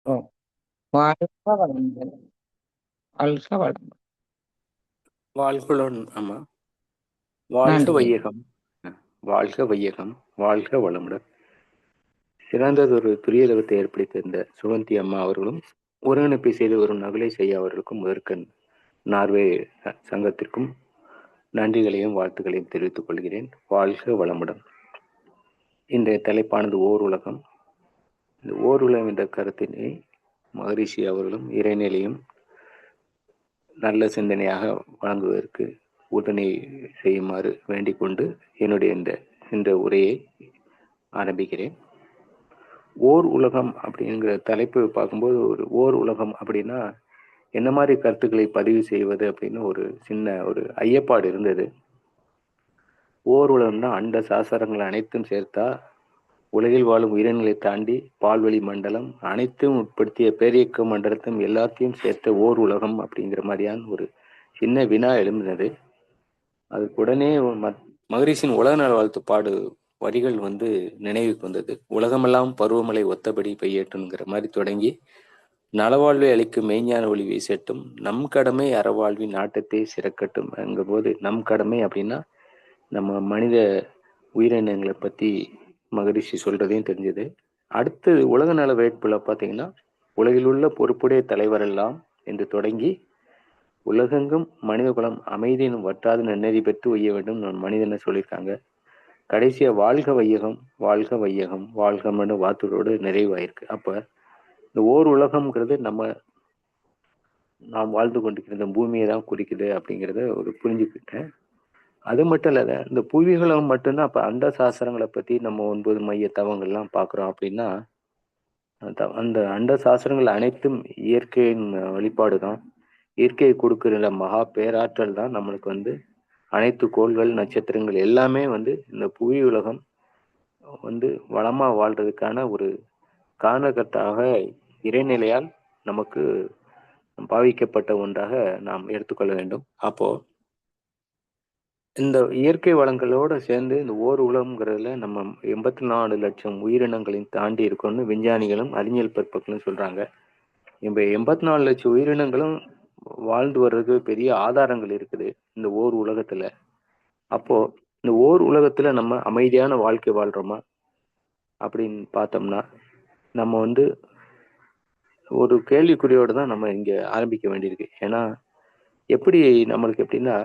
ஓ! வாழ்க வளமுடன். வாழ்க வளமுடன். வாழ்களுடன் ஆமா. வாழ்க நன்றி. வையகம். வாழ்க வையகம். வாழ்க வளமுடன். சிறந்ததொரு துரியலகத்தை ஏற்படுத்திய இந்த சுகந்தி அம்மா அவர்களும், ஒருங்கிணைப்பை செய்து வரும் நகுலேஷ் ஐயா அவர்களுக்கும் முதற்கண் நார்வே சங்கத்திற்கும் நன்றிகளையும் வாழ்த்துக்களையும் தெரிவித்துக் கொள்கிறேன். வாழ்க வளமுடன். இன்றைய தலைப்பானது ஓர் உலகம். இந்த ஓர் உலகம் என்ற கருத்தினை மகரிஷி அவர்களும் இறைநிலையும் நல்ல சிந்தனையாக வழங்குவதற்கு உடனே செய்யுமாறு வேண்டிக் கொண்டு என்னுடைய இந்த உரையை ஆரம்பிக்கிறேன். ஓர் உலகம் அப்படிங்கிற தலைப்பு பார்க்கும்போது ஓர் உலகம் அப்படின்னா என்ன மாதிரி கருத்துக்களை பதிவு செய்வது அப்படின்னு ஒரு சின்ன ஒரு ஐயப்பாடு இருந்தது. ஓர் உலகம்னா அண்ட சாசனங்கள் அனைத்தும் சேர்த்தா உலகில் வாழும் உயிரினங்களை தாண்டி பால்வெளி மண்டலம் அனைத்தும் உட்படுத்திய பேரியக்க மண்டலத்தையும் எல்லாத்தையும் சேர்த்த ஓர் உலகம் அப்படிங்கிற மாதிரியான ஒரு சின்ன வினா எழுந்தது. அதுக்கு உடனே மகரிஷின் உலக நல வாழ்த்து பாடு வரிகள் நினைவுக்கு வந்தது. உலகமெல்லாம் பருவமழை ஒத்தபடி பெய்யட்டுங்கிற மாதிரி தொடங்கி நலவாழ்வை அளிக்கும் மெய்ஞான ஒளி வீசட்டும், நம் கடமை அறவாழ்வின் நாட்டத்தை சிறக்கட்டும் போது நம் கடமை அப்படின்னா நம்ம மனித உயிரினங்களை பத்தி மகரிஷி சொல்றதையும் தெரிஞ்சது. அடுத்து உலக நல வேட்புல பார்த்தீங்கன்னா உலகில் உள்ள பொறுப்புடைய தலைவர் எல்லாம் என்று தொடங்கி உலகெங்கும் மனித குலம் அமைதியின் வற்றாத நன்னெறி பெற்று உய்ய வேண்டும் மனிதனை சொல்லியிருக்காங்க. கடைசியா வாழ்க வையகம், வாழ்க வையகம், வாழ்கம்னு வார்த்தையோடு நிறைவாயிருக்கு. அப்ப இந்த ஓர் உலகம்ங்கிறது நாம் வாழ்ந்து கொண்டிருக்கிற இந்த பூமியை தான் குறிக்குது அப்படிங்கிறத ஒரு புரிஞ்சுக்கிட்டேன். அது மட்டும் இல்ல, இந்த புவிகளும் மட்டும்தான் அப்ப அண்ட சாஸ்திரங்களை பத்தி நம்ம 9 மைய தவங்கள்லாம் பார்க்குறோம் அப்படின்னா அந்த அண்ட சாஸ்திரங்கள் அனைத்தும் இயற்கையின் வழிபாடு தான். இயற்கை கொடுக்கிற மகா பேராற்றல் தான் நம்மளுக்கு அனைத்து கோள்கள் நட்சத்திரங்கள் எல்லாமே இந்த புவி உலகம் வளமா வாழ்றதுக்கான ஒரு காரணகர்த்தாக இறைநிலையால் நமக்கு பாவிக்கப்பட்ட ஒன்றாக நாம் எடுத்துக்கொள்ள வேண்டும். அப்போ இந்த இயற்கை வளங்களோட சேர்ந்து இந்த ஓர் உலகம்ங்கிறதுல நம்ம 84 லட்சம் உயிரினங்களையும் தாண்டி இருக்கோம்னு விஞ்ஞானிகளும் அறிஞர் பெருமக்களும் சொல்றாங்க. இப்ப 84 லட்சம் உயிரினங்களும் வாழ்ந்து வர்றதுக்கு பெரிய ஆதாரங்கள் இருக்குது இந்த ஓர் உலகத்துல. அப்போ இந்த ஓர் உலகத்துல நம்ம அமைதியான வாழ்க்கை வாழ்றோமா அப்படின்னு பார்த்தோம்னா நம்ம ஒரு கேள்விக்குறியோடு தான் நம்ம இங்க ஆரம்பிக்க வேண்டியிருக்கு. ஏன்னா எப்படி நம்மளுக்கு எப்படின்னா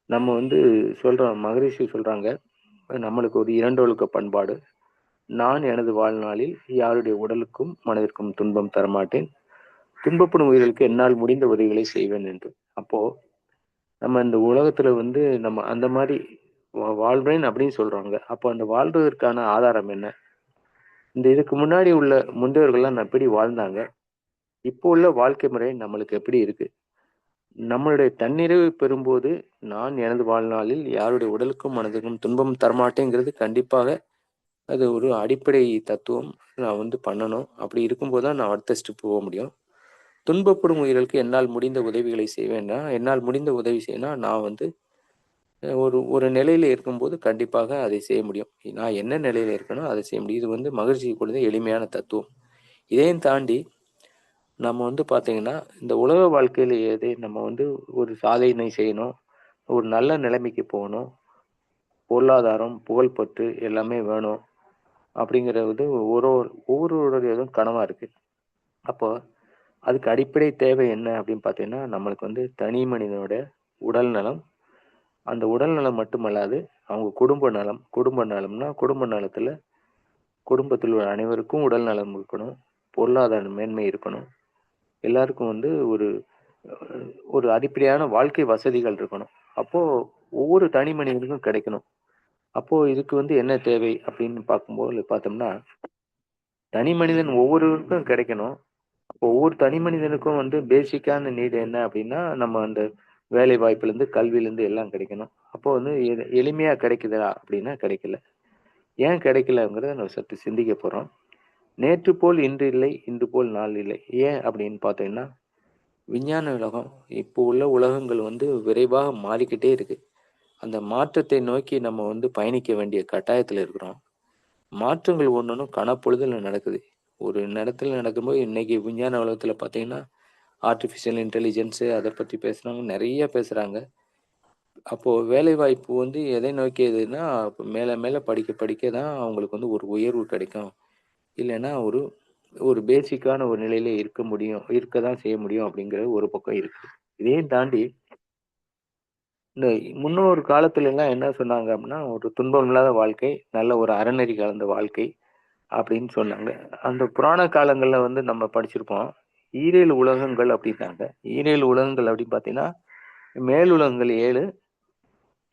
நம்ம சொல்றோம், மகரிஷி சொல்றாங்க, நம்மளுக்கு ஒரு இரண்டொழுக்க பண்பாடு. நான் எனது வாழ்நாளில் யாருடைய உடலுக்கும் மனதிற்கும் துன்பம் தரமாட்டேன், துன்பப்படும் உயிர்களுக்கு என்னால் முடிந்த உதவிகளை செய்வேன் என்று. அப்போ நம்ம இந்த உலகத்துல நம்ம அந்த மாதிரி வாழ்றேன் அப்படின்னு சொல்றாங்க. அப்போ அந்த வாழ்றதற்கான ஆதாரம் என்ன? இந்த இதுக்கு முன்னாடி உள்ள முந்தையவர்கள்லாம் எப்படி வாழ்ந்தாங்க? இப்போ உள்ள வாழ்க்கை முறை நம்மளுக்கு எப்படி இருக்கு? நம்மளுடைய தன்னிறைவு பெறும்போது நான் எனது வாழ்நாளில் யாருடைய உடலுக்கும் மனதுக்கும் துன்பம் தரமாட்டேங்கிறது கண்டிப்பாக அது ஒரு அடிப்படை தத்துவம். நான் பண்ணணும். அப்படி இருக்கும்போது தான் நான் அடுத்த ஸ்டெப் போக முடியும். துன்பப்படும் உயிர்களுக்கு என்னால் முடிந்த உதவிகளை செய்வேன்னா, என்னால் முடிந்த உதவி செய்யனா நான் ஒரு ஒரு நிலையில இருக்கும்போது கண்டிப்பாக அதை செய்ய முடியும். நான் என்ன நிலையில இருக்கனோ அதை செய்ய முடியும். இது மகிழ்ச்சி கொடுத்த எளிமையான தத்துவம். இதையும் தாண்டி நம்ம பார்த்தீங்கன்னா, இந்த உலக வாழ்க்கையில எது நம்ம ஒரு சாதனை செய்யணும், ஒரு நல்ல நிலைமைக்கு போகணும், பொருளாதாரம், புகழ்பற்று எல்லாமே வேணும் அப்படிங்கிறது ஒவ்வொருவருடையதும் கனவா இருக்கு. அப்போ அதுக்கு அடிப்படை தேவை என்ன அப்படின்னு பார்த்தீங்கன்னா, நம்மளுக்கு தனி மனிதனோட உடல் நலம், அந்த உடல் நலம் மட்டுமல்லாது அவங்க குடும்ப நலம். குடும்ப நலம்னா குடும்ப நலத்துல குடும்பத்தில் உள்ள அனைவருக்கும் உடல் நலம் இருக்கணும், பொருளாதார மேன்மை இருக்கணும், எல்லாருக்கும் ஒரு ஒரு அடிப்படையான வாழ்க்கை வசதிகள் இருக்கணும். அப்போ ஒவ்வொரு தனி மனிதனுக்கும் கிடைக்கணும். அப்போ இதுக்கு என்ன தேவை அப்படின்னு பார்க்கும்போது பார்த்தோம்னா, தனி மனிதன் ஒவ்வொருவருக்கும் கிடைக்கணும். அப்போ ஒவ்வொரு தனி மனிதனுக்கும் பேசிக்கான நீடு என்ன அப்படின்னா, நம்ம அந்த வேலை வாய்ப்புல இருந்து கல்வியில இருந்து எல்லாம் கிடைக்கணும். அப்போ எளிமையா கிடைக்குதா அப்படின்னா கிடைக்கல. ஏன் கிடைக்கலங்கிறத நம்ம சற்று சிந்திக்க போறோம். நேற்று போல் இன்று இல்லை, இன்று போல் நாள் இல்லை. ஏன் அப்படின்னு பார்த்தீங்கன்னா, விஞ்ஞான உலகம் இப்போ உள்ள உலகங்கள் விரைவாக மாறிக்கிட்டே இருக்கு. அந்த மாற்றத்தை நோக்கி நம்ம பயணிக்க வேண்டிய கட்டாயத்துல இருக்கிறோம். மாற்றங்கள் ஒன்னொன்னும் கனப்பொழுதுல நடக்குது. ஒரு இடத்துல நடக்கும்போது இன்னைக்கு விஞ்ஞான உலகத்துல பார்த்தீங்கன்னா, ஆர்ட்டிஃபிஷியல் இன்டெலிஜென்ஸ் அத பத்தி பேசுறவங்க நெறைய பேசுறாங்க. அப்போ வேலைவாய்ப்பு வந்து எதை நோக்கியதுன்னா, மேல மேல படிக்க படிக்க தான் அவங்களுக்கு வந்து ஒரு உயர்வு கிடைக்கும். இல்லன்னா ஒரு ஒரு பேசிக்கான ஒரு நிலையில இருக்க முடியும். இருக்க தான் செய்ய முடியும் அப்படிங்கிற ஒரு பக்கம் இருக்கு. இதையும் தாண்டி இந்த முன்னோர் காலத்துலலாம் என்ன சொன்னாங்க அப்படின்னா, ஒரு துன்பம் இல்லாத வாழ்க்கை, நல்ல ஒரு அறநெறி கலந்த வாழ்க்கை அப்படின்னு சொன்னாங்க. அந்த புராண காலங்கள்ல வந்து நம்ம படிச்சிருப்போம். ஈரேழு உலகங்கள் அப்படின்னாங்க. ஈரேழு உலகங்கள் அப்படின்னு பார்த்தீங்கன்னா, மேல் உலகங்கள் 7,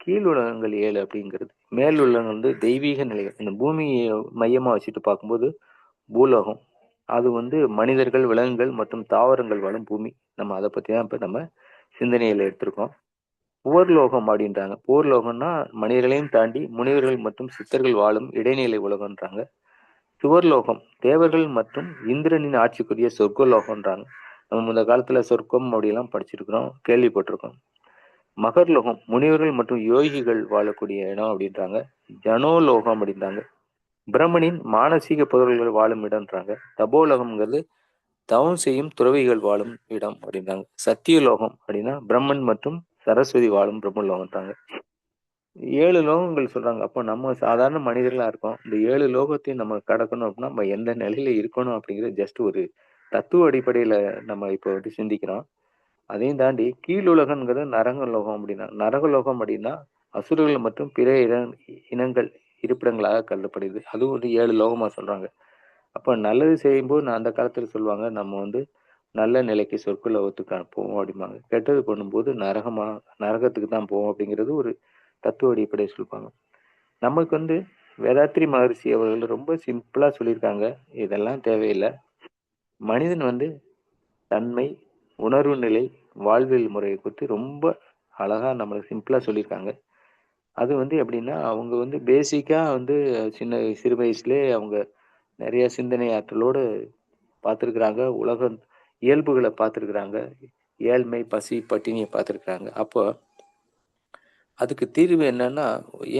கீழ் உலகங்கள் 7 அப்படிங்கிறது. மேல் உலகம் வந்து தெய்வீக நிலைகள். இந்த பூமிய மையமா வச்சுட்டு பார்க்கும்போது பூலோகம். அது வந்து மனிதர்கள், விலங்குகள் மற்றும் தாவரங்கள் வாழும் பூமி. நம்ம அத பத்தி தான் இப்ப நம்ம சிந்தனையில எடுத்திருக்கோம். புவர்லோகம் அப்படின்றாங்க. புவர்லோகம்னா மனிதர்களையும் தாண்டி முனிவர்கள் மற்றும் சித்தர்கள் வாழும் இடைநிலை உலகம்ன்றாங்க. சுவர்லோகம் தேவர்கள் மற்றும் இந்திரனின் ஆட்சிக்குரிய சொர்க்கலோகம்ன்றாங்க. நம்ம முந்த காலத்துல சொர்க்கம் அப்படிலாம் படிச்சிருக்கிறோம், கேள்விப்பட்டிருக்கோம். மகர்லோகம் முனிவர்கள் மற்றும் யோகிகள் வாழக்கூடிய இடம் அப்படின்றாங்க. ஜனோலோகம் அப்படின்றாங்க. பிரம்மனின் மானசீக புதல்கள் வாழும் இடம்ன்றாங்க. தபோலோகம்ங்கிறது தவம் செய்யும் துறவிகள் வாழும் இடம் அப்படின்றாங்க. சத்தியலோகம் அப்படின்னா பிரம்மன் மற்றும் சரஸ்வதி வாழும் பிரம்மலோகம்ன்றாங்க. 7 லோகங்கள் சொல்றாங்க. அப்போ நம்ம சாதாரண மனிதர்களா இருக்கோம். இந்த 7 லோகத்தையும் நம்ம கடக்கணும் அப்படின்னா, நம்ம எந்த நிலையில இருக்கணும் அப்படிங்கிறது ஜஸ்ட் ஒரு தத்துவ அடிப்படையில நம்ம இப்போ வந்து சிந்திக்கிறோம். அதையும் தாண்டி கீழுலகம்ங்கிறது நரகலோகம் அப்படின்னா நரகலோகம் அப்படின்னா அசுரர்கள் மற்றும் பிற இனங்கள் இருப்பிடங்களாக கருதப்படுது. அதுவும் வந்து 7 லோகமா சொல்றாங்க. அப்ப நல்லது செய்யும்போது நான் அந்த காலத்துல சொல்லுவாங்க, நம்ம வந்து நல்ல நிலைக்கு சொர்க்கலோகத்துக்கு போவோம் அப்படிம்பாங்க. கெட்டது பண்ணும்போது நரகத்துக்கு தான் போவோம் அப்படிங்கிறது ஒரு தத்துவ அடிப்படையை சொல்லுவாங்க. நமக்கு வந்து வேதாத்ரி மகரிஷி அவர்கள் ரொம்ப சிம்பிளா சொல்லியிருக்காங்க. இதெல்லாம் தேவையில்ல. மனிதன் வந்து தன்மை, உணர்வு நிலை, வாழ்வியல் முறைய குறித்து ரொம்ப அழகா நம்மளுக்கு சிம்பிளா சொல்லியிருக்காங்க. அது வந்து எப்படின்னா, அவங்க வந்து பேசிக்கா வந்து சிறு வயசுலயே அவங்க நெறைய சிந்தனை ஆற்றலோடு பார்த்துருக்குறாங்க. உலக இயல்புகள பார்த்துருக்குறாங்க. ஏழ்மை, பசி, பட்டினிய பார்த்துருக்குறாங்க. அப்போ அதுக்கு தீர்வு என்னன்னா,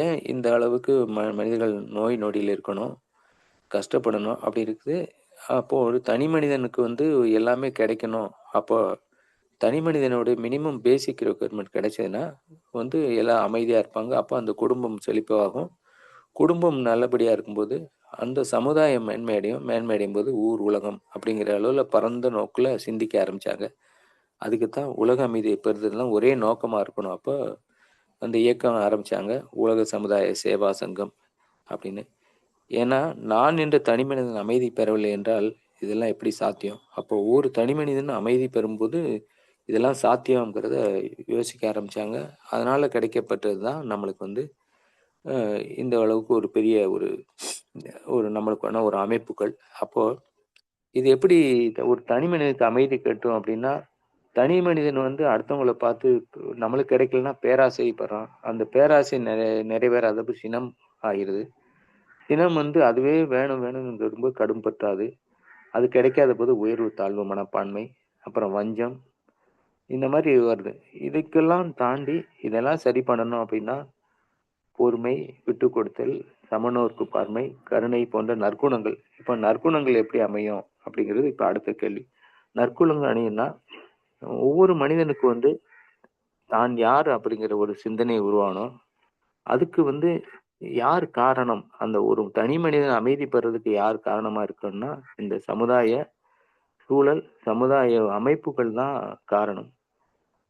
ஏன் இந்த அளவுக்கு மனிதர்கள் நோய் நொடியில இருக்கணும், கஷ்டப்படணும் அப்படி இருக்குது. அப்போ ஒரு தனி மனிதனுக்கு வந்து எல்லாமே கிடைக்கணும். அப்போ தனி மனிதனோட மினிமம் பேசிக் ரெக்யர்மென்ட் கிடைச்சதுன்னா, வந்து எல்லாம் அமைதியா இருப்பாங்க. அப்போ அந்த குடும்பம் செழிப்பாகும். குடும்பம் நல்லபடியா இருக்கும்போது, அந்த சமுதாயம் மேன்மையடையும். மேன்மையடையும்போது ஊர், உலகம் அப்படிங்கிற அளவுல பரந்த நோக்குல சிந்திக்க ஆரம்பிச்சாங்க. அதுக்கு தான் உலக அமைதியை பெறுதல்லாம் ஒரே நோக்கமா இருக்கணும். அப்போ அந்த இயக்கம் ஆரம்பிச்சாங்க. உலக சமுதாய சேவா சங்கம் அப்படின்னு. ஏன்னா, நான் என்ற தனி மனிதன் அமைதி பெறவில்லை என்றால், இதெல்லாம் எப்படி சாத்தியம்? அப்போ ஒரு தனி மனிதன் அமைதி பெறும்போது, இதெல்லாம் சாத்தியம்ங்கிறத யோசிக்க ஆரம்பிச்சாங்க. அதனால கிடைக்கப்பட்டது தான் நம்மளுக்கு வந்து இந்த அளவுக்கு ஒரு பெரிய ஒரு ஒரு நம்மளுக்கான ஒரு அமைப்புகள். அப்போ இது எப்படி ஒரு தனி மனிதனுக்கு அமைதி கட்டும் அப்படின்னா, தனி மனிதன் வந்து அடுத்தவங்கள பார்த்து நம்மளுக்கு கிடைக்கலன்னா பேராசைப்படுறான். அந்த பேராசை நிறைவேறாதப்ப சினம் ஆகிருது. சினம் வந்து அதுவே வேணும் வேணும்னு ரொம்ப கடும் பற்றாது. அது கிடைக்காத போது உயர்வு தாழ்வு மனப்பான்மை, அப்புறம் வஞ்சம் இந்த மாரி வருது. இதுக்கெல்லாம் தாண்டி இதெல்லாம் சரி பண்ணணும் அப்படின்னா, பொறுமை, விட்டுக் கொடுத்தல், சமநோக்கு பார்மை, கருணை போன்ற நற்குணங்கள். இப்ப நற்குணங்கள் எப்படி அமையும்? அப்படிங்கிறது இப்ப அடுத்த கேள்வி. நற்குணங்கள் அணியும்னா, ஒவ்வொரு மனிதனுக்கு வந்து தான் யார் அப்படிங்கிற ஒரு சிந்தனை உருவாகணும். அதுக்கு வந்து யார் காரணம்? அந்த ஒரு தனி மனிதன் அமைதி பெறதுக்கு யார் காரணமா இருக்கணும்னா, இந்த சமுதாய சூழல், சமுதாய அமைப்புகள் தான் காரணம்.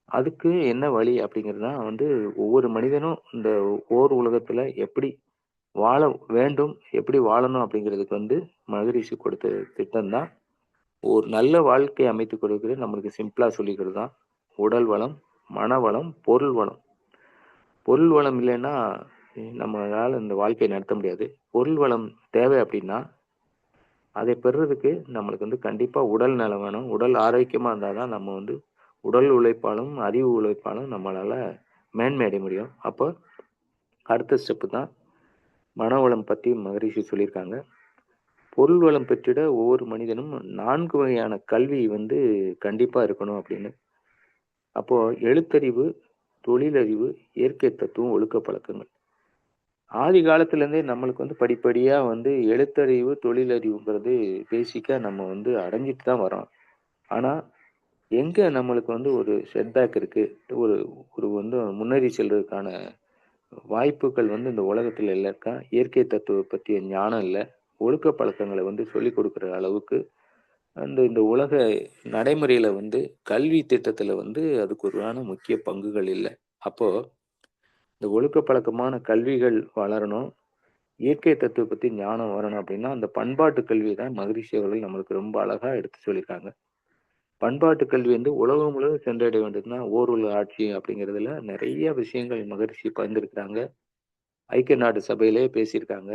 அதுக்கு என்ன வழி அப்படிங்கிறது தான் வந்து ஒவ்வொரு மனிதனும் இந்த ஓர் உலகத்துல எப்படி வாழ வேண்டும், எப்படி வாழணும் அப்படிங்கிறதுக்கு வந்து மகரிஷி கொடுத்த திட்டம் தான். ஒரு நல்ல வாழ்க்கை அமைத்துக் கொடுக்கிறது நம்மளுக்கு சிம்பிளா சொல்லிக்கிறது தான். உடல் வளம், மனவளம், பொருள் வளம். பொருள் வளம் இல்லைன்னா, நம்மளால இந்த வாழ்க்கைய நடத்த முடியாது. பொருள் வளம் தேவை அப்படின்னா, அதை பெறுறதுக்கு நம்மளுக்கு வந்து கண்டிப்பா உடல் நலம் வேணும். உடல் ஆரோக்கியமா இருந்தா தான் நம்ம வந்து உடல் உழைப்பாலும், அறிவு உழைப்பாலும் நம்மளால மேன்மை அடைய முடியும். அப்போ அடுத்த ஸ்டெப் தான் மனவளம் பத்தி மகரிஷி சொல்லியிருக்காங்க. பொருள் வளம் பெற்றிட ஒவ்வொரு மனிதனும் 4 வகையான கல்வி வந்து கண்டிப்பா இருக்கணும் அப்படின்னு. அப்போ எழுத்தறிவு, தொழிலறிவு, இயற்கை தத்துவம், ஒழுக்க பழக்கங்கள். ஆதி காலத்துல இருந்தே நம்மளுக்கு வந்து படிப்படியா வந்து எழுத்தறிவு, தொழிலறிவுங்கிறது பேசிக்கா நம்ம வந்து அடைஞ்சிட்டு தான் வரோம். ஆனா, எங்க நம்மளுக்கு வந்து ஒரு செட்பேக் இருக்கு. ஒரு ஒரு வந்து முன்னேறி செல்றதுக்கான வாய்ப்புகள் வந்து இந்த உலகத்துல இல்ல இருக்கா? இயற்கை தத்துவ பத்திய ஞானம் இல்ல. ஒழுக்க பழக்கங்கள வந்து சொல்லிக் குடுக்குற அளவுக்கு அந்த இந்த உலக நடைமுறையில வந்து கல்வி திட்டத்துல வந்து அதுக்கு ஒருவான முக்கிய பங்குகள் இல்ல. அப்போ இந்த ஒழுக்க பழக்கமான கல்விகள் வளரணும். இயற்கை தத்துவ பத்தி ஞானம் வரணும் அப்படின்னா, அந்த பண்பாட்டு கல்வி தான் மகரிஷி அவர்கள் நம்மளுக்கு ரொம்ப அழகா எடுத்து சொல்லியிருக்காங்க. பண்பாட்டு கல்வி வந்து உலகம் முழுவதும் சென்றடைய வேண்டியதுன்னா, ஓர் உலக ஆட்சி அப்படிங்கிறதுல நெறைய விஷயங்கள் மகரிஷி பகிர்ந்திருக்கிறாங்க. ஐக்கிய நாடு சபையிலேயே பேசியிருக்காங்க.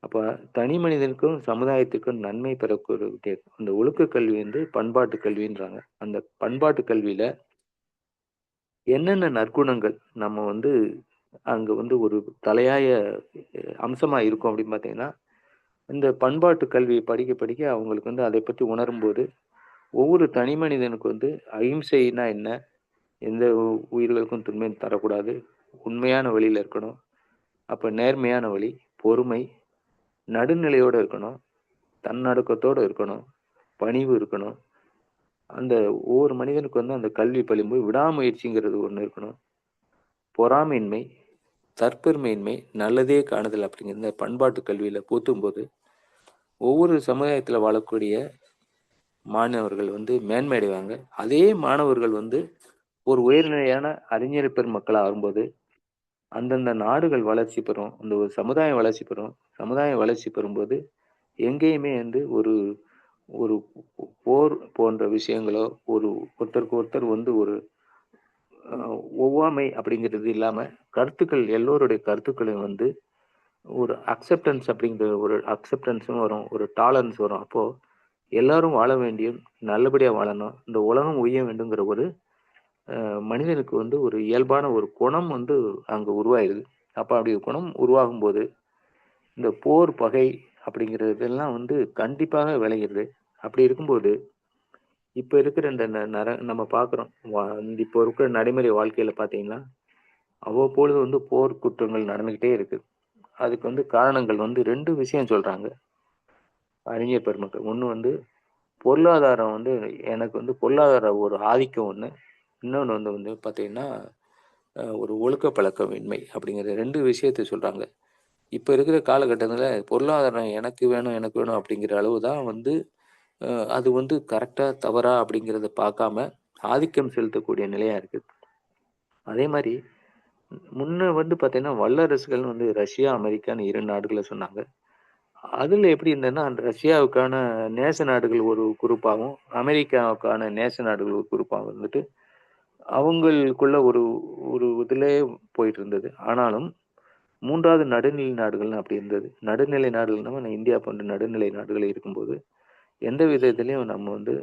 அப்ப தனி மனிதனுக்கும், சமுதாயத்துக்கும் நன்மை பெறக்கூடிய அந்த ஒழுக்க கல்வி வந்து பண்பாட்டு கல்வின்றாங்க. அந்த பண்பாட்டு கல்வியில என்னென்ன நற்குணங்கள் நம்ம வந்து அங்க வந்து ஒரு தலையாய அம்சமா இருக்கும் அப்படின்னு பார்த்தீங்கன்னா, இந்த பண்பாட்டு கல்விய படிக்க படிக்க அவங்களுக்கு வந்து அதை பத்தி உணரும்போது, ஒவ்வொரு தனி மனிதனுக்கு வந்து அகிம்சைன்னா என்ன? எந்த உயிர்களுக்கும் துன்பம் தரக்கூடாது. உண்மையான வழியில இருக்கணும். அப்ப நேர்மையான வழி, பொறுமை, நடுநிலையோட இருக்கணும். தன்னடக்கத்தோட இருக்கணும். பணிவு இருக்கணும். அந்த ஒவ்வொரு மனிதனுக்கு வந்து அந்த கல்வி பயிலும்போது விடாமுயற்சிங்கிறது ஒண்ணு இருக்கணும். பொறாமையின்மை, தற்பெருமையின்மை, நல்லதே காணுதல் அப்படிங்கிற இந்த பண்பாட்டு கல்வியில புகுத்தும்போது, ஒவ்வொரு சமுதாயத்தில வாழக்கூடிய மாணவர்கள் வந்து மேன்மை அடைவாங்க. அதே மாணவர்கள் வந்து ஒரு உயர்நிலையான அறிஞர் பெருமக்களா வரும்போது, அந்தந்த நாடுகள் வளர்ச்சி பெறும். அந்த ஒரு சமுதாயம் வளர்ச்சி பெறும். சமுதாயம் வளர்ச்சி பெறும்போது, எங்கேயுமே வந்து ஒரு ஒரு போர் போன்ற விஷயங்களோ, ஒரு ஒருத்தருக்கு ஒருத்தர் வந்து ஒரு அ ஒவ்வாமை அப்படிங்கிறது இல்லாம, கருத்துக்கள் எல்லோருடைய கருத்துக்களையும் வந்து ஒரு அக்செப்டன்ஸ் அப்படிங்கிற ஒரு அக்செப்டன்ஸும் வரும். ஒரு டாலரன்ஸ் வரும். அப்போ எல்லாரும் வாழ வேண்டியும், நல்லபடியா வாழணும். இந்த உலகம் உய்ய வேண்டுங்கிற ஒரு மனிதனுக்கு வந்து ஒரு இயல்பான ஒரு குணம் வந்து அங்க உருவாயிருது. அப்ப அப்படி ஒரு குணம் உருவாகும்போது, இந்த போர், பகை அப்படிங்கிறதெல்லாம் வந்து கண்டிப்பாக விலகிருது. அப்படி இருக்கும்போது, இப்ப இருக்கிற இந்த நம்ம பார்க்குறோம். இப்போ இருக்கிற நடைமுறை வாழ்க்கையில பார்த்தீங்கன்னா, அவ்வப்பொழுது வந்து போர் குற்றங்கள் நடந்துகிட்டே இருக்கு. அதுக்கு வந்து காரணங்கள் வந்து 2 விஷயம் சொல்றாங்க. அறிஞர் பெருமக்கள். ஒண்ணு வந்து பொருளாதாரம் வந்து எனக்கு வந்து பொருளாதார ஒரு ஆதிக்கம் ஒண்ணு. இன்னொன்னு வந்து வந்து பார்த்தீங்கன்னா, ஒரு ஒழுக்க பழக்கமின்மை அப்படிங்கிற 2 விஷயத்த சொல்றாங்க. இப்ப இருக்கிற காலகட்டத்தில பொருளாதாரம் எனக்கு வேணும், எனக்கு வேணும் அப்படிங்கிற அளவு தான் வந்து அ அது வந்து கரெக்ட்டா, தவறா அப்படிங்கிறத பார்க்காம ஆதிக்கம் செலுத்தக்கூடிய நிலையா இருக்கு. அதே மாரி முன்ன வந்து பார்த்தீங்கன்னா, வல்லரசுகள்னு வந்து ரஷ்யா, அமெரிக்கான்னு 2 நாடுகள சொன்னாங்க. அதுல எப்படி இருந்ததுன்னா, அந்த ரஷ்யாவுக்கான நேச நாடுகள் ஒரு குரூப்பாவும், அமெரிக்காவுக்கான நேச நாடுகள் ஒரு குரூப்பாவும் இருந்துட்டு, அவங்களுக்குள்ள ஒரு ஒரு இதிலேயே போயிட்டு இருந்தது. ஆனாலும் 3வது நடுநிலை நாடுகள்னு அப்படி இருந்தது. நடுநிலை நாடுகள்னா நம்ம இந்தியா போன்ற நடுநிலை நாடுகள் இருக்கும்போது, எந்த விதத்திலயும் நம்ம வந்து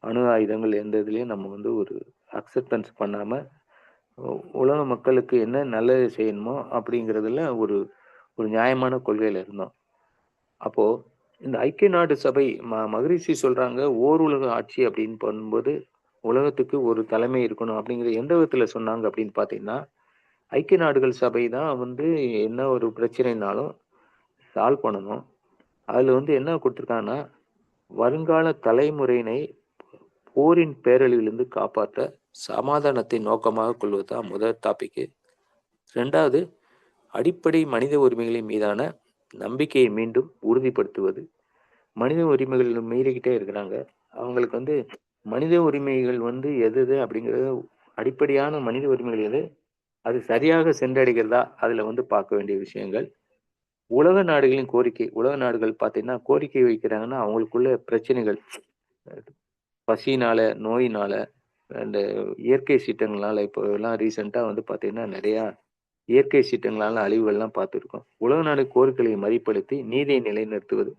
அணு ஆயுதங்கள் எந்த இதுலயும் நம்ம வந்து ஒரு அக்செப்டன்ஸ் பண்ணாம, உலக மக்களுக்கு என்ன நல்லது செய்யணுமோ அப்படிங்கிறதுல ஒரு ஒரு நியாயமான கொள்கையில இருந்தோம். அப்போ இந்த ஐக்கிய நாடு சபை மகரிஷி சொல்றாங்க, ஓர் உலக ஆட்சி அப்படின்னு பண்ணும்போது, உலகத்துக்கு ஒரு தலைமை இருக்கணும் அப்படிங்கிற எந்த விதத்துல சொன்னாங்க அப்படின்னு பார்த்தீங்கன்னா, ஐக்கிய நாடுகள் சபை தான் வந்து என்ன ஒரு பிரச்சனைனாலும் சால்வ் பண்ணணும். அதுல வந்து என்ன குடுத்துருக்காங்கன்னா, வருங்கால தலைமுறையினை போரின் பேரழிவிலிருந்து காப்பாற்ற சமாதானத்தை நோக்கமாகக் கொள்வது தான் முதல் டாபிக்கு. 2வது அடிப்படை மனித உரிமைகளின் மீதான நம்பிக்கையை மீண்டும் உறுதிப்படுத்துவது. மனித உரிமைகள் மீறிக்கிட்டே இருக்கிறாங்க. அவங்களுக்கு வந்து மனித உரிமைகள் வந்து எது எது அப்படிங்கிறது அடிப்படையான மனித உரிமைகள் எது? அது சரியாக சென்றடைகிறதா? அதுல வந்து பார்க்க வேண்டிய விஷயங்கள். உலக நாடுகளின் கோரிக்கை. உலக நாடுகள் பார்த்தீங்கன்னா, கோரிக்கை வைக்கிறாங்கன்னா, அவங்களுக்குள்ள பிரச்சனைகள். பசியினால, நோயினால, அந்த இயற்கை சீற்றங்களால இப்போ எல்லாம் ரீசென்ட்டா வந்து பார்த்தீங்கன்னா, நெறையா இயற்கை சீற்றங்களால அழிவுகள்லாம் பார்த்துருக்கோம். உலக நாடு கோரிக்கைகளை மதிப்படுத்தி நீதியை நிலைநிறுத்துவது.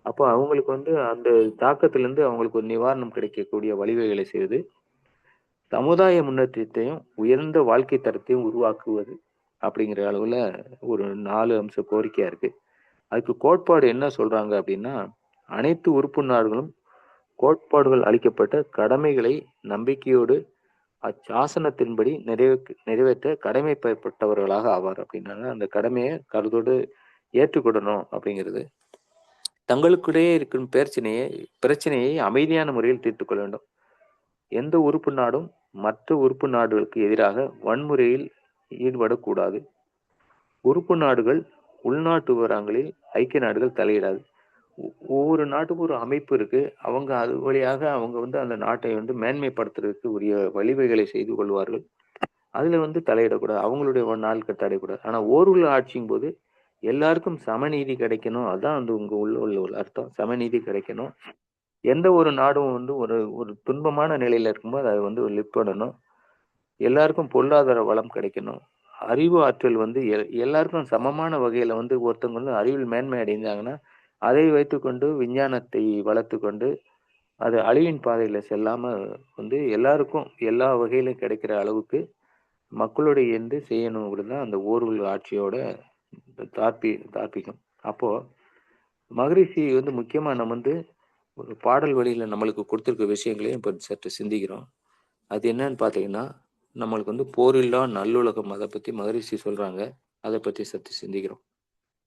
அப்போ அவங்களுக்கு வந்து அந்த தாக்கத்திலிருந்து அவங்களுக்கு ஒரு நிவாரணம் கிடைக்கக்கூடிய வழிவகைகளை செய்வது. சமுதாய முன்னேற்றத்தையும், உயர்ந்த வாழ்க்கை தரத்தையும் உருவாக்குவது. அப்படிங்கிற அளவுல ஒரு 4 அம்ச கோரிக்கையா இருக்கு. அதுக்கு கோட்பாடு என்ன சொல்றாங்க அப்படின்னா, அனைத்து உறுப்பு நாடுகளும் கோட்பாடுகள் அளிக்கப்பட்ட கடமைகளை நம்பிக்கையோடு, அச்சாசனத்தின்படி நிறைவேற்ற கடமைப்பட்டவர்களாக ஆவார் அப்படின்னாங்க. அந்த கடமையை கருத்தோடு ஏற்றுக்கொள்ளணும் அப்படிங்கிறது. தங்களுக்கிடையே இருக்கும் பிரச்சனையை அமைதியான முறையில் தீர்த்துக் கொள்ள வேண்டும். எந்த உறுப்பு நாடும் மற்ற உறுப்பு நாடுகளுக்கு எதிராக வன்முறையில் ஈடுபடக்கூடாது. உறுப்பு நாடுகள் உள்நாட்டு விவகாரங்களில் ஐக்கிய நாடுகள் தலையிடாது. ஒவ்வொரு நாட்டுக்கும் ஒரு அமைப்பு இருக்கு. அவங்க அது வழியாக அவங்க அந்த நாட்டை மேன்மைப்படுத்துறதுக்கு உரிய வழிவகைகளை செய்து கொள்வார்கள். அதுல தலையிடக்கூடாது. அவங்களுடைய நாளுக்கு தலையிடக்கூடாது. ஆனா ஓருள்ள ஆட்சிங்கும்போது எல்லாருக்கும் சமநீதி கிடைக்கணும். அதான் உங்க உள்ள ஒரு அர்த்தம். சமநீதி கிடைக்கணும். எந்த ஒரு நாடும் ஒரு ஒரு துன்பமான நிலையில இருக்கும்போது அதை லிஃப்ட் பண்ணணும். எல்லாருக்கும் பொருளாதார வளம் கிடைக்கணும். அறிவு ஆற்றல் எல்லாருக்கும் சமமான வகையில ஒருத்தவங்க அறிவில் மேன்மை அடைந்தாங்கன்னா, அதை வைத்துக்கொண்டு விஞ்ஞானத்தை வளர்த்துக்கொண்டு, அது அழிவின் பாதையில செல்லாம எல்லாருக்கும் எல்லா வகையிலும் கிடைக்கிற அளவுக்கு மக்களுடைய செய்யணுங்கிறது தான் அந்த ஓர்வுள் ஆட்சியோட தார்ப்பீகம். அப்போ மகரிஷி முக்கியமா நம்ம ஒரு பாடல் வழியில நம்மளுக்கு கொடுத்திருக்க விஷயங்களையும் இப்ப சற்று சிந்திக்கிறோம். அது என்னன்னு பார்த்தீங்கன்னா, நம்மளுக்கு போரில்லா நல்லுலகம் அத பத்தி மகரிஷி சொல்றாங்க. அத பத்தி சற்று சிந்திக்கிறோம்.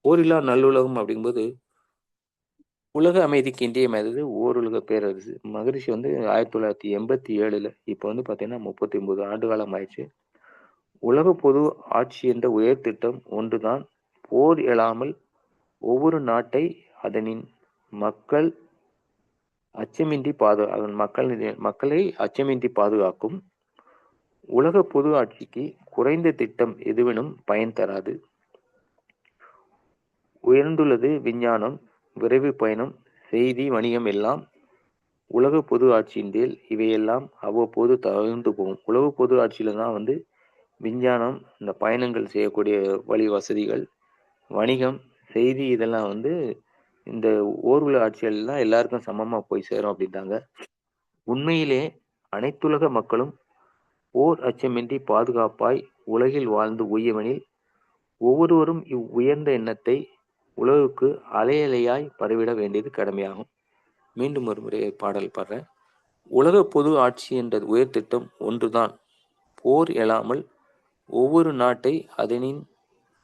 போரில்லா நல்லுலகம் அப்படிங்கும்போது, உலக அமைதிக்கு இன்றியமையாதது ஓருலக பேரரசு. மகரிஷி 1987ல இப்ப பார்த்தீங்கன்னா 39 ஆண்டு காலம் ஆயிடுச்சு. உலக பொது ஆட்சி என்ற உயர் திட்டம் ஒன்றுதான் போர் எழாமல் ஒவ்வொரு நாட்டை அதனின் மக்கள் அச்சமின்றி அதன் மக்களை அச்சமின்றி பாதுகாக்கும். உலக பொது ஆட்சிக்கு குறைந்த திட்டம் எதுவெனும் பயன் தராது. உயர்ந்துள்ளது விஞ்ஞானம், விரைவு பயணம், செய்தி, வணிகம் எல்லாம் உலக பொது ஆட்சியின் கீழ் இவையெல்லாம் அவ்வப்போது தகர்ந்து போகும். உலக பொது ஆட்சியில தான் விஞ்ஞானம், இந்த பயணங்கள் செய்யக்கூடிய வழி வசதிகள், வணிகம், செய்தி இதெல்லாம் இந்த ஓர்வுல ஆட்சிகள்லாம் எல்லாருக்கும் சமமா போய் சேரும் அப்படின்ட்டாங்க. உண்மையிலே அனைத்துலக மக்களும் ஓர் அச்சமின்றி பாதுகாப்பாய் உலகில் வாழ்ந்து உய்யவனில் ஒவ்வொருவரும் உயர்ந்த எண்ணத்தை உலகுக்கு அலையலையாய் பரவிட வேண்டியது கடமையாகும். மீண்டும் ஒரு முறை பாடல் பாடுறேன். உலக பொது ஆட்சி என்ற உயர் திட்டம் ஒன்றுதான் போர் எழாமல் ஒவ்வொரு நாட்டை அதனின்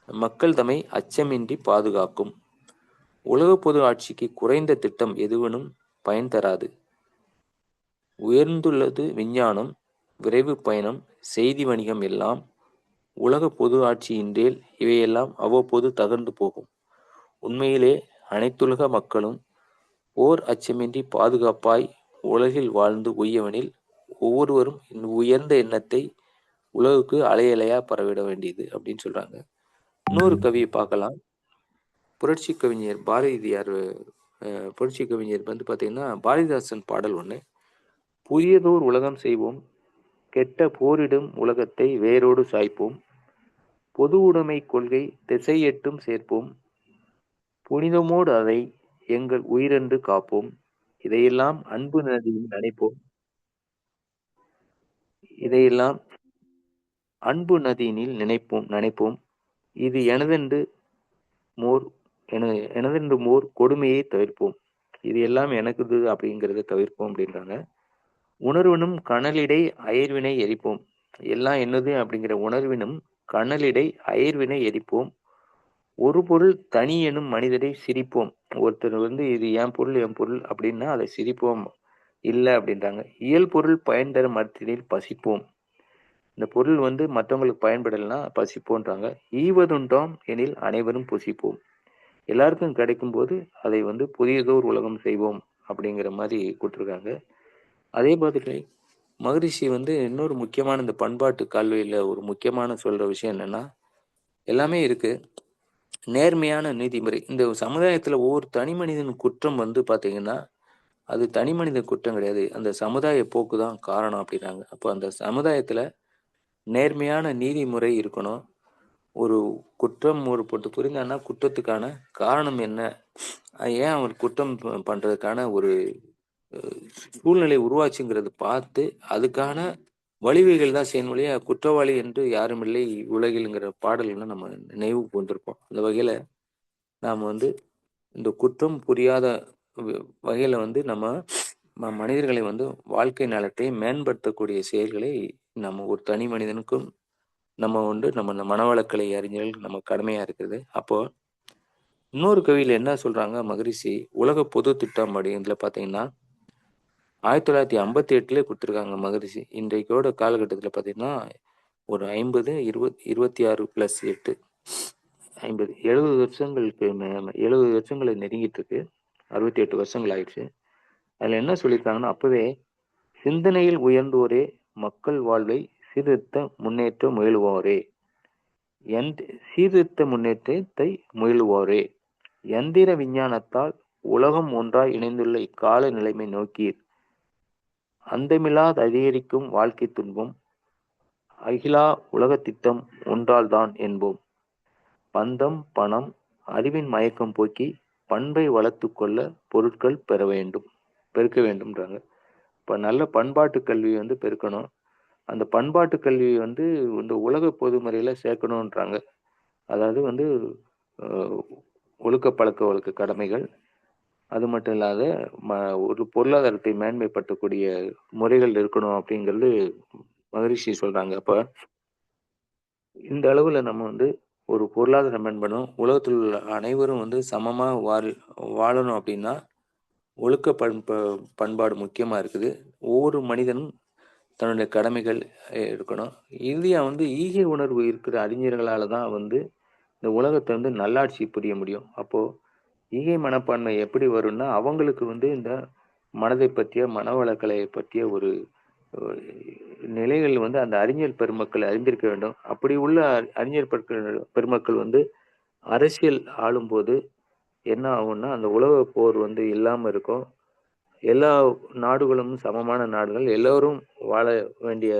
மக்கள் தம்மை அச்சமின்றி பாதுகாக்கும். உலக பொது ஆட்சிக்கு குறைந்த திட்டம் எதுவனும் பயன் தராது. உயர்ந்துள்ளது விஞ்ஞானம், விரைவு பயணம், செய்தி, வணிகம் எல்லாம் உலக பொது ஆட்சியின்றேல் இவையெல்லாம் அவ்வப்போது தகர்ந்து போகும். உண்மையிலே அனைத்துலக மக்களும் ஓர் அச்சமின்றி பாதுகாப்பாய் உலகில் வாழ்ந்து உய்யவனில் ஒவ்வொருவரும் உயர்ந்த எண்ணத்தை உலகுக்கு அலையலையா பரவிட வேண்டியது அப்படின்னு சொல்றாங்க. இன்னொரு கவியை பார்க்கலாம். புரட்சி கவிஞர் பாரதியார் புரட்சி கவிஞர் பார்த்தீங்கன்னா பாரதிதாசன் பாடல் ஒன்று. புதியதோர் உலகம் செய்வோம், கெட்ட போரிடும் உலகத்தை வேரோடு சாய்ப்போம், பொது உடைமை கொள்கை திசையெட்டும் சேர்ப்போம், புனிதமோடு அதை எங்கள் உயிரென்று காப்போம், இதையெல்லாம் அன்பு நதியில் நினைப்போம், இதையெல்லாம் அன்பு நதியினில் நினைப்போம், இது எனதென்று மோர் கொடுமையை தவிர்ப்போம், இது எல்லாம் எனக்குது அப்படிங்கிறத தவிர்ப்போம் அப்படின்றாங்க. உணர்வினும் கனலிடை அயர்வினை எரிப்போம், எல்லாம் என்னது அப்படிங்கிற உணர்வினும் கனலிடை அயர்வினை எரிப்போம், ஒரு பொருள் தனி எனும் மனிதரை சிரிப்போம். ஒருத்தர் இது என் பொருள் அப்படின்னா அதை சிரிப்போம் இல்லை அப்படின்றாங்க. இயல் பொருள் பயன் தரும் மரத்தினில் பசிப்போம், இந்த பொருள் மற்றவங்களுக்கு பயன்படலைன்னா பசிப்போன்றாங்க. ஈவதுண்டோம் எனில் அனைவரும் புசிப்போம், எல்லாருக்கும் கிடைக்கும் போது அதை புதியதோர் உலகம் செய்வோம் அப்படிங்கிற மாதிரி கொடுத்துருக்காங்க. அதே மாதிரி மகரிஷி இன்னொரு முக்கியமான இந்த பண்பாட்டு கல்வியில ஒரு முக்கியமான சொல்ற விஷயம் என்னன்னா, எல்லாமே இருக்கு, நேர்மையான நீதிமுறை. இந்த சமுதாயத்துல ஒவ்வொரு தனி மனிதன் குற்றம் பாத்தீங்கன்னா அது தனி மனித குற்றம் கிடையாது, அந்த சமுதாய போக்கு தான் காரணம் அப்படின்னாங்க. அப்போ அந்த சமுதாயத்துல நேர்மையான நீதிமுறை இருக்கணும். ஒரு குற்றம் ஒரு போட்டு புரிந்தான்னா குற்றத்துக்கான காரணம் என்ன, ஏன் அவர் குற்றம் பண்றதுக்கான ஒரு சூழ்நிலை உருவாச்சுங்கிறது பார்த்து அதுக்கான வழிவகைகள் தான் செய்யணும் இல்லையா. குற்றவாளி என்று யாரும் இல்லை உலகில்ங்கிற பாடல்களை நம்ம நினைவுக்கு வந்திருப்போம். அந்த வகையில நாம் இந்த குற்றம் புரியாத வகையில நம்ம மனிதர்களை வந்து வாழ்க்கை நலத்தை மேம்படுத்தக்கூடிய செயல்களை நம்ம ஒரு தனி மனிதனுக்கும் நம்ம வந்து நம்ம மனவளக்கலை அறிஞர்கள் நம்ம கடமையா இருக்குது. அப்போ இன்னொரு கவியில என்ன சொல்றாங்க மகரிஷி, உலக பொது திட்டம் அப்படிங்கிறதுல பார்த்தீங்கன்னா 1958 குடுத்துருக்காங்க மகரிஷி. இன்றைக்கோட காலகட்டத்தில பார்த்தீங்கன்னா, ஒரு 50, 20, 26 + 8 50 70 வருஷங்களுக்கு 70 வருஷங்கள நெருங்கிட்டு இருக்கு. 68 வருஷங்கள் ஆயிடுச்சு. அதுல என்ன சொல்லியிருக்காங்கன்னா, அப்பவே சிந்தனையில் உயர்ந்தோரே, மக்கள் வாழ்வை சீர்திருத்த முன்னேற்ற முயலுவோரே, எந்த் சீர்திருத்த முன்னேற்றத்தை முயலுவோரே, எந்திர விஞ்ஞானத்தால் உலகம் ஒன்றாய் இணைந்துள்ள இக்கால நிலைமை நோக்கீர். அந்தமில்லாது அதிகரிக்கும் வாழ்க்கை துன்பம், அகிலா உலகத் திட்டம் ஒன்றால்தான் என்போம். பந்தம், பணம், அறிவின் மயக்கம் போக்கி, பண்பை வளர்த்துக் கொள்ள பொருட்கள் பெருக்க வேண்டும்ன்றாங்க. இப்ப நல்ல பண்பாட்டு கல்வி வந்து பெருக்கணும். அந்த பண்பாட்டு கல்வி வந்து இந்த உலக பொதுமுறையில சேர்க்கணுன்றாங்க. அதாவது வந்து அ ஒழுக்க பழக்கவழக்க கடமைகள், அது மட்டும் இல்லாத ம ஒரு பொருளாதாரத்தை மேன்மைப்படுத்தக்கூடிய முறைகள் இருக்கணும் அப்படிங்கிறது மகரிஷி சொல்றாங்க. அப்ப இந்த அளவுல நம்ம வந்து ஒரு பொருளாதாரம் மேம்படணும். உலகத்தில் உள்ள அனைவரும் வந்து சமமா வாழணும் அப்படின்னா, ஒழுக்க பண்பாடு முக்கியமா இருக்குது. ஒவ்வொரு மனிதனும் தன்னுடைய கடமைகள் இருக்கணும். இறுதியா வந்து ஈகை உணர்வு இருக்கிற அறிஞர்களால தான் வந்து இந்த உலகத்த வந்து நல்லாட்சி புரிய முடியும். அப்போ ஈகை மனப்பான்மை எப்படி வரும்னா, அவங்களுக்கு வந்து இந்த மனதை பற்றிய, மனவளக்கலையை பற்றிய ஒரு அ நிலைகள் வந்து அந்த அறிஞர் பெருமக்கள் அறிந்திருக்க வேண்டும். அப்படி உள்ள அறிஞர் பெருமக்கள் வந்து அரசியல் ஆளும்போது என்ன ஆகும்னா, அந்த உலகப் போர் வந்து இல்லாம இருக்கும். எல்லா நாடுகளும் சமமான நாடுகள். எல்லோரும் வாழ வேண்டிய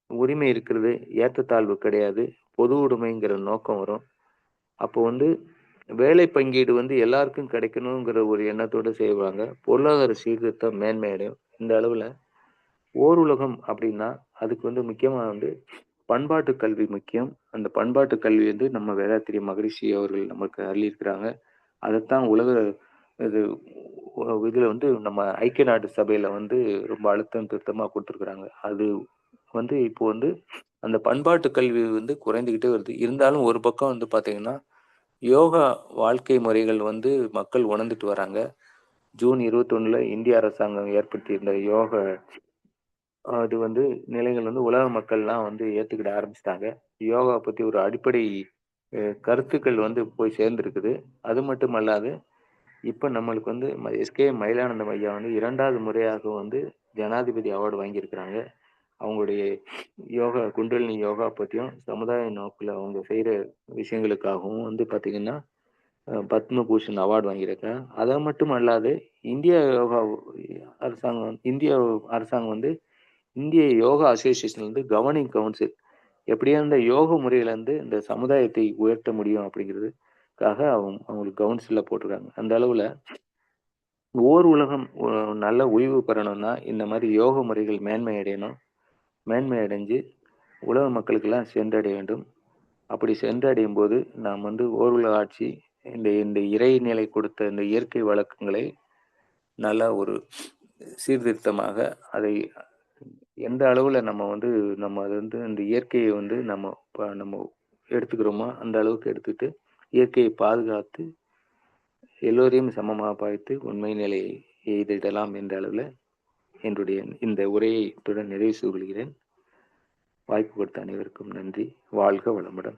உரிமை இருக்கிறது. ஏற்றத்தாழ்வு கிடையாது. பொது உடைமைங்கிற நோக்கம் வரும். அப்போ வந்து வேலை பங்கீடு வந்து எல்லாருக்கும் கிடைக்கணுங்கிற ஒரு எண்ணத்தோட செய்வாங்க. பொருளாதார சீர்திருத்தம் மேன்மை அடையும். இந்த அளவுல ஓர் உலகம் அப்படின்னா, அதுக்கு வந்து முக்கியமா வந்து பண்பாட்டு கல்வி முக்கியம். அந்த பண்பாட்டு கல்வி வந்து நம்ம வேதாத்திரி மகரிஷி அவர்கள் நமக்கு அருளியிருக்கிறாங்க. அதத்தான் உலக இது இதுல வந்து நம்ம ஐக்கிய நாட்டு சபையில வந்து ரொம்ப அழுத்தம் திருத்தமா குடுத்துருக்காங்க. அது வந்து இப்போ வந்து அந்த பண்பாட்டு கல்வி வந்து குறைந்துகிட்டே வருது. இருந்தாலும் ஒரு பக்கம் வந்து பார்த்தீங்கன்னா, யோகா வாழ்க்கை முறைகள் வந்து மக்கள் உணர்ந்துட்டு வராங்க. ஜூன் 21ல இந்திய அரசாங்கம் ஏற்படுத்தியிருந்த யோக அது வந்து நிலைகள் வந்து உலக மக்கள்லாம் வந்து ஏத்துக்கிட ஆரம்பிச்சுட்டாங்க. யோகா பத்தி ஒரு அடிப்படை கருத்துக்கள் வந்து போய் சேர்ந்திருக்குது. அது மட்டுமல்லாது, இப்ப நம்மளுக்கு வந்து எஸ்கே மயிலானந்தம் ஐயா வந்து 2வது முறையாக வந்து ஜனாதிபதி அவார்டு வாங்கியிருக்கிறாங்க. அவங்களுடைய யோகா குண்டலினி யோகா பத்தியும், சமுதாய நோக்குல அவங்க செய்ற விஷயங்களுக்காகவும் வந்து பார்த்தீங்கன்னா, பத்மபூஷன் அவார்டு வாங்கியிருக்காங்க. அது மட்டும் அல்லாது, இந்திய யோகா இந்திய அரசாங்கம் வந்து இந்திய யோகா அசோசியேஷன் வந்து கவர்னிங் கவுன்சில் எப்படியா இந்த யோக முறையில இருந்து இந்த சமுதாயத்தை உயர்த்த முடியும் அப்படிங்கிறதுக்காக அவங்களுக்கு கவுன்சில்ல போட்டிருக்காங்க. அந்த அளவுல ஓர் உலகம் நல்ல ஓய்வு பெறணும்னா இந்த மாதிரி யோக முறைகள் மேன்மை அடையணும். மேன்மை அடைஞ்சு உலக மக்களுக்கெல்லாம் சென்றடைய வேண்டும். அப்படி சென்றடையும் போது நாம் வந்து ஓர் உலக ஆட்சி இந்த இந்த இறைநிலை கொடுத்த இந்த இயற்கை வழக்கங்களை நல்ல ஒரு சீர்திருத்தமாக அதை எந்த அளவுல நம்ம வந்து நம்ம அது வந்து இந்த இயற்கையை வந்து நம்ம எடுத்துக்கிறோமோ அந்த அளவுக்கு எடுத்துட்டு இயற்கையை பாதுகாத்து எல்லோரையும் சமமாக பார்த்து உண்மை நிலையை எய்திடலாம் என்ற அளவில் என்னுடைய இந்த உரையை இத்துடன் நிறைவு செய்து கொள்கிறேன். வாய்ப்பு கொடுத்த அனைவருக்கும் நன்றி. வாழ்க வளமுடன்.